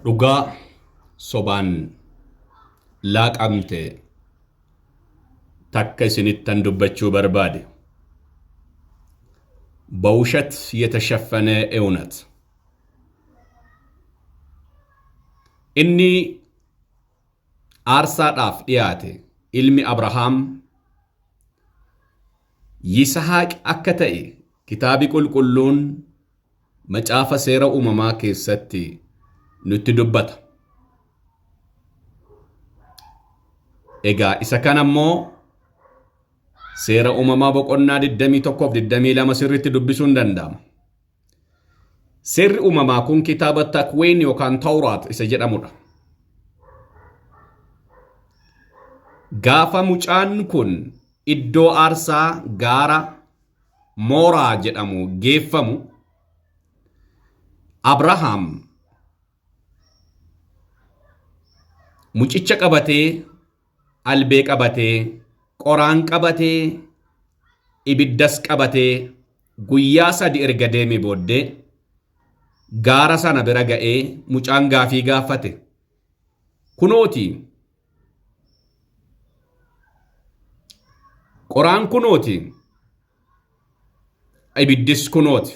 dhugaa sobaan laaqamte takka isinittan dubbachuu barbaade በውሸት የተሸፈነ እውነት እኒ አርሳዳፍ ዲያቴ ኢልሚ አብርሃም ይስሐቅ አከተኢ ኪታቢ ቁልቁሉን መጫፈ ሴረ ኡመማ ኬሰቲ ኑቲ ዱበታ ኤጋ isa kanammoo seera uumamaa boqonnaa 21-22 sirriitti dubbisuun danda'ama. Seerri uumamaa kun kitaaba takween yookaan tawraat isa jedhamudha. Gaafa mucaan kun iddoo aarsaa gaara mooraa jedhamu geeffamu Abrahaam mucicha qabatee albee qabatee qoraan qabatee ibiddas qabatee guyyaa 3 erga deemee booddee gaara sana bira ga'ee mucaan gaafii gaafate. Kunooti qoraan kunooti ibiddis kunooti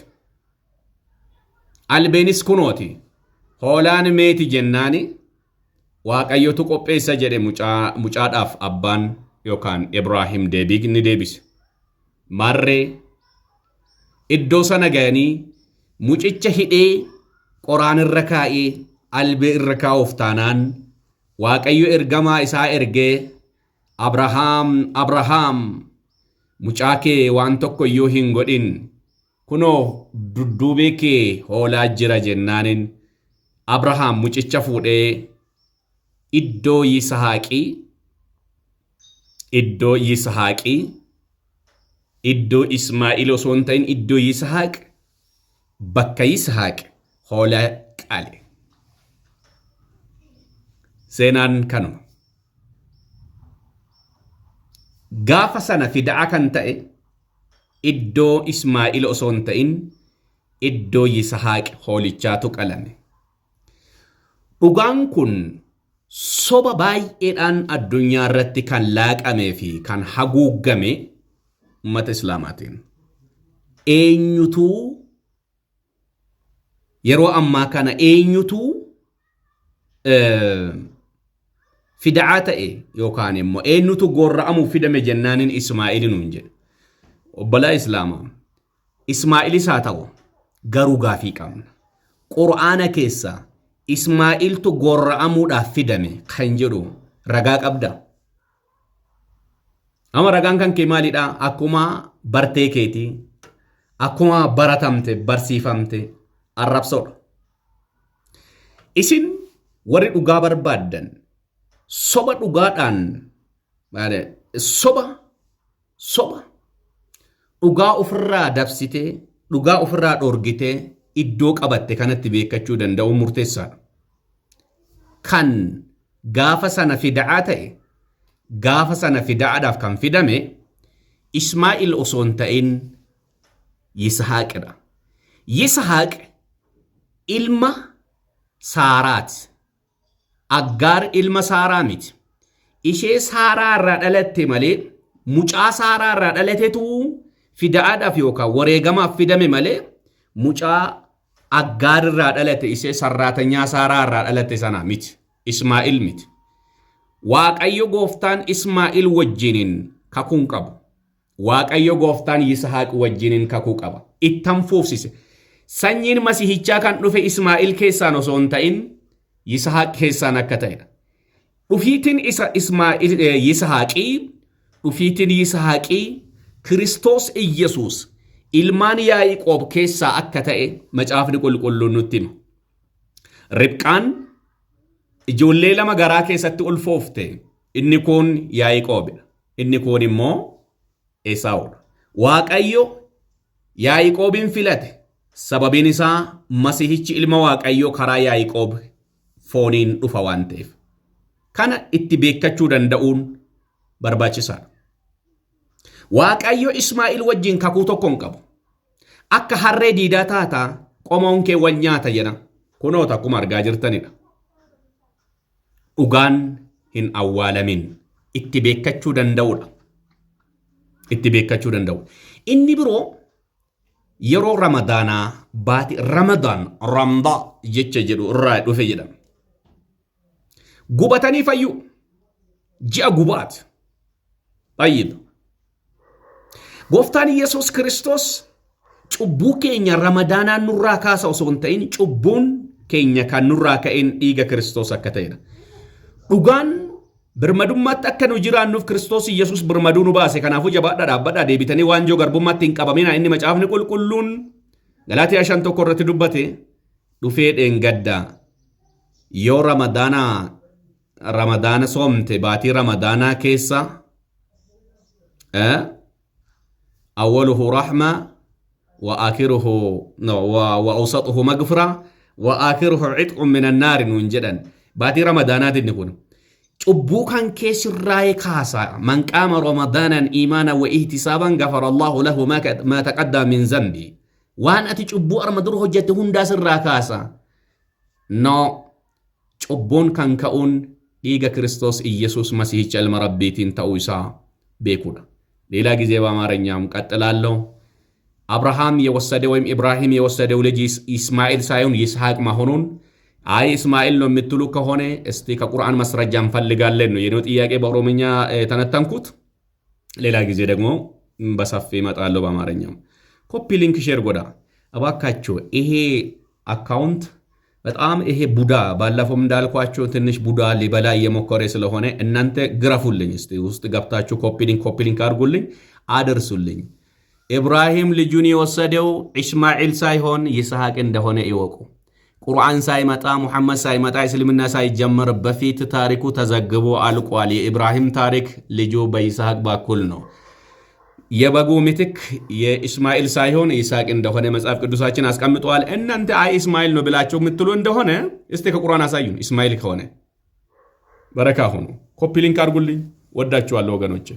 albeenis kunooti hoolaan meeti jennaani waaqayyotu qopheessa jedhe mucaadhaaf abbaan yookaan Ibrahim deebii ni deebise. Marree iddoo sana ga'anii mucicha hidhee qoraan irra kaa'ee albee irra kaa'uuf taanaan waaqayyo ergamaa isaa ergee Abrahaam mucaa kee waan tokko iyyuu hin godhin kunoo dudduubee kee hoolaa jira jennaanin Abrahaam mucicha fuudhee iddoo Yisahaaqii iddoo Ismaa'il osoo hin ta'in iddoo Yisahaaq bakka Yisahaaq hoolaa qale. Seenaan kanuma. Gaafa sana fidaa kan ta'e iddoo Ismaa'il osoo hin ta'in iddoo Yisahaaq hoolichaatu qalame. Dhugaan kun soba baay'eedhaan addunyaa irratti kan laaqamee fi kan haguugame ummata islaamaatiin. Eenyutuu yeroo ammaa kana eenyutuu fidaa ta'e yookaan immoo eenyutu gorra'amuuf fidame jennaanin Ismaa'ilin hin jedhe. Obbolaa Islaamaa Ismaa'ilis haa ta'u garuu gaafii qabna. Qur'aana keessaa Ismaa'iltu gorra'amuudhaaf fidame kan jedhu ragaa qabda. Ama ragaan kan kee maalidha? Akkuma bartee keetii, akkuma baratamte, barsiifamte arrabsoodha. Isin warri dhugaa barbaaddan soba dhugaadhaan dhugaa ofirraa dabsitee, dhugaa ofirraa dhoorgitee iddoo qabatte kanatti beekachuu danda'u murteessaadha. Kan gaafa sana fidaa ta'e, gaafa sana fidaadhaaf kan fidame Ismaa'il osoo hin ta'in Yisahaaqidha. Yisahaaq ilma Saaraati. Aggaar ilma Saaraa miti. Ishee Saaraa irraa dhalatte malee mucaa Saaraa irraa dhalatetu fidaadhaaf yookaan wareegamaaf fidame malee mucaa Aggaar irraa dhalate ishee sarraatanyaa Saaraa irraa dhalate sana miti. Ismaa'il miti. Waaqayyo gooftaan Ismaa'il wajjiniin kakuun qabu. Waaqayyo gooftaan Yisahaaq wajjiniin kakuu qaba. Ittan fuufsise. Sanyiin Masihichaa kan dhufe Ismaa'il keessaan osoo hin ta'in Yisahaaq keessaan akka ta'edha. Dhufiitiin Yisahaaqii Kiristoos Iyyasuus ilmaan Yaa'iqoob keessaa akka ta'e macaafni qulqulluun nutti hima. Ribqaan ijoollee lama garaa keessatti ulfoofte. Inni kun Yaa'iqoobidha. Inni kun immoo Esaawudha. Waaqayyo Yaa'iqoobin filate. Sababiin isaa Masihichi ilma Waaqayyo karaa Yaa'iqoob fooniin dhufa waan ta'eef. Kana itti beekachuu danda'uun barbaachisaadha. Waaqayyo Ismaa'il wajjin kakuu tokko hin qabu. Akka harree diidaa taataa qomoon kee wal nyaata jedha. Kunoota akkuma argaa jirtanidha. dhugaan hin awwaalamin itti beekachuu danda'udha. Itti beekachuu danda'u. Inni biroo yeroo ramadaanaa baati ramadaan ramdaa jecha jedhu irraa dhufe jedhama. Gubatanii fayyuu ji'a gubaati. Tayyib. Gooftaan Yesuus Kiristoos cubbuu keenya ramadaanaan nurraa kaasa osoo hin ta'in cubbuun keenya kan nurraa ka'een dhiiga Kiristoos akka ta'edha. Dhugaan birmadummaatti akka nu jiraannuuf Kiristoos Yesuus birmaduu nu baase. Kanaafuu jabaadhaa dhaabbadhaa deebitanii waanjoo garbummaatti hin qabamina. Inni macaafni qulqulluun Galaatiyaa 5:1 irratti dubbate dhufee dheengaddaa yoo ramadaana soomte baatii ramadaanaa keessa awwaluhu rahma wa akhiruhu wa awsatuhu maghfira wa akhiruhu itqun min an-nar nun jedhan. Baatii ramadaanaatiin kun cubbuu kan keessirraa kaasa man qaama ramadaanan iimaanan wa ihtisaaban ghafara Allahu lahu ma taqaddama min zambi. Waan ati cubbuu arma dur hojjette hundaa sirraa kaasa. No cubbuun kan ka'uun dhiiga Kiristoos ኢየሱስ መሲህ ilma rabbiitiin ta'uu isaa beekuudha. ሌላ ጊዜ በአማርኛም ቀጥላለሁ። አብርሃም የወሰደ ወይም ኢብራሂም የወሰደው ልጅ ኢስማኤል ሳይሆን ይስሐቅ መሆኑን አይ እስማኤል ነው የምትሉ ከሆነ እስቲ ከቁርአን ማስረጃ እንፈልጋለን ነው የኔው ጥያቄ በኦሮምኛ ተነተንኩት። ሌላ ጊዜ ደግሞ በሰፊ እመጣለሁ በአማርኛም። ኮፒ ሊንክ ሼር ጎዳ እባካችሁ። ይሄ አካውንት በጣም ይሄ ቡዳ ባለፈው እንዳልኳችሁ ትንሽ ቡዳ ሊበላ እየሞከረ ስለሆነ እናንተ ግረፉልኝ። እስቲ ውስጥ ገብታችሁ ኮፒ ሊንክ አድርጉልኝ አድርሱልኝ። ኢብራሂም ልጁን የወሰደው ኢስማኤል ሳይሆን ይስሐቅ እንደሆነ ይወቁ። ቁርአን ሳይመጣ ሙሐመድ ሳይመጣ እስልምና ሳይጀመር በፊት ታሪኩ ተዘግቦ አልቋል። የኢብራሂም ታሪክ ልጁ በይስሐቅ በኩል ነው። የበጉ ምትክ የኢስማኤል ሳይሆን ይስሐቅ እንደሆነ መጽሐፍ ቅዱሳችን አስቀምጧል። እናንተ አይ ኢስማኤል ነው ብላችሁ የምትሉ እንደሆነ እስቲ ከቁርአን አሳዩን። ኢስማኤል ከሆነ በረካ ሁኑ። ኮፒ ሊንክ አድርጉልኝ። ወዳችኋለሁ ወገኖቼ።